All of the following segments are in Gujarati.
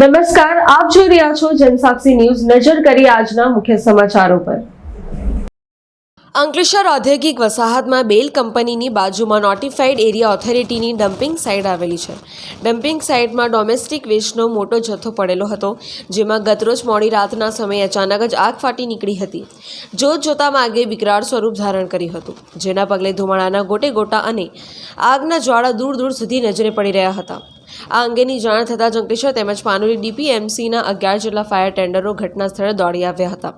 નમસ્કાર, આપ જોઈ રહ્યા છો જનસાક્ષી ન્યૂઝ। નજર કરીએ આજના મુખ્ય સમાચારો પર। અંકલેશ્વર ઔદ્યોગિક વસાહતમાં બેલ કંપનીની બાજુમાં નોટિફાઈડ એરિયા ઓથોરિટીની ડમ્પિંગ સાઇટ આવેલી છે। ડમ્પિંગ સાઇટમાં ડોમેસ્ટિક વેસ્ટનો મોટો જથ્થો પડેલો હતો, જેમાં ગતરોજ મોડી રાતના સમયે અચાનક જ આગ ફાટી નીકળી હતી। જોત જોતામાં આગે વિકરાળ સ્વરૂપ ધારણ કર્યું હતું, જેના પગલે ધુમાડાના ગોટે ગોટા અને આગના જ્વાળા દૂર દૂર સુધી નજરે પડી રહ્યા હતા। આ અંગેની જાણ થતાં જ અંકલેશ્વર તેમજ પાનોલી ડીપીએમસીના 11 જેટલા ફાયર ટેન્ડરો ઘટના સ્થળે દોડી આવ્યા હતા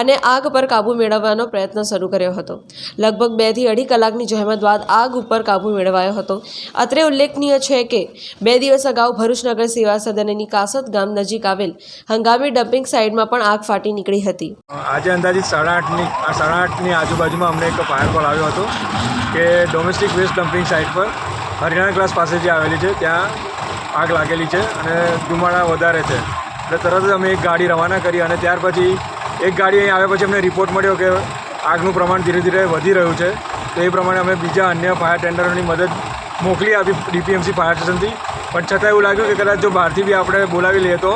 અને આગ પર કાબૂ મેળવવાનો પ્રયત્ન શરૂ કર્યો હતો। લગભગ 2 થી 2.5 કલાકની જહેમત બાદ આગ ઉપર કાબૂ મેળવાયો હતો। અત્રે ઉલ્લેખનીય છે કે 2 દિવસ અગાઉ ભરૂચ નગર સેવા સદનની કાસદ ગામ નજીક આવેલ હંગામી ડમ્પિંગ સાઇટમાં પણ આગ ફાટી નીકળી હતી। આજે અંદાજિત 8:30ની આજુબાજુમાં અમને એક ફાયર કોલ આવ્યો હતો કે ડોમેસ્ટિક વેસ્ટ ડમ્પિંગ સાઇટ પર હરિયાણા ક્લાસ પાસે જે આવેલી છે ત્યાં આગ લાગેલી છે અને ધુમાડા વધારે છે। એટલે તરત જ અમે એક ગાડી રવાના કરી અને ત્યાર પછી એક ગાડી અહીં આવ્યા પછી અમને રિપોર્ટ મળ્યો કે આગનું પ્રમાણ ધીરે ધીરે વધી રહ્યું છે। તો એ પ્રમાણે અમે બીજા અન્ય ફાયર ટેન્ડરોની મદદ મોકલી આપી ડીપીએમસી ફાયર સ્ટેશનથી, પણ છતાં એવું લાગ્યું કે કદાચ જો બહારથી બી આપણે બોલાવી લઈએ તો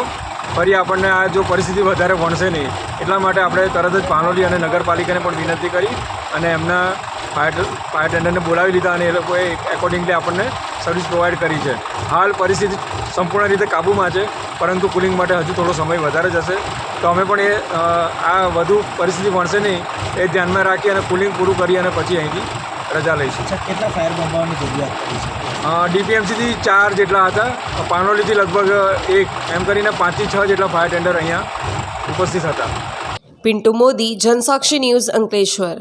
ફરી આપણને આ જો પરિસ્થિતિ વધારે વણશે નહીં, એટલા માટે આપણે તરત જ પાનોલી અને નગરપાલિકાને પણ વિનંતી કરી અને એમના ફાયર ટેન્ડરને બોલાવી લીધા અને એ લોકોએ એકોર્ડિંગલી આપણને સર્વિસ પ્રોવાઈડ કરી છે। હાલ પરિસ્થિતિ સંપૂર્ણ રીતે કાબૂમાં છે, પરંતુ કુલિંગ માટે હજુ થોડો સમય વધારે જશે। તો અમે પણ આ વધુ પરિસ્થિતિ વણશે નહીં એ ધ્યાનમાં રાખી અને કુલિંગ પૂરું કરી અને પછી અહીંથી રજા લઈશું। કેટલા ફાયર બોમ્બની જરૂરિયાત પડી છે? ડીપીએમસીથી 4 જેટલા હતા, પાનોલીથી લગભગ 1, એમ કરીને 5 થી 6 જેટલા ફાયર ટેન્ડર અહીંયા ઉપસ્થિત હતા। પિન્ટુ મોદી, જનસાક્ષી ન્યૂઝ, અંકલેશ્વર।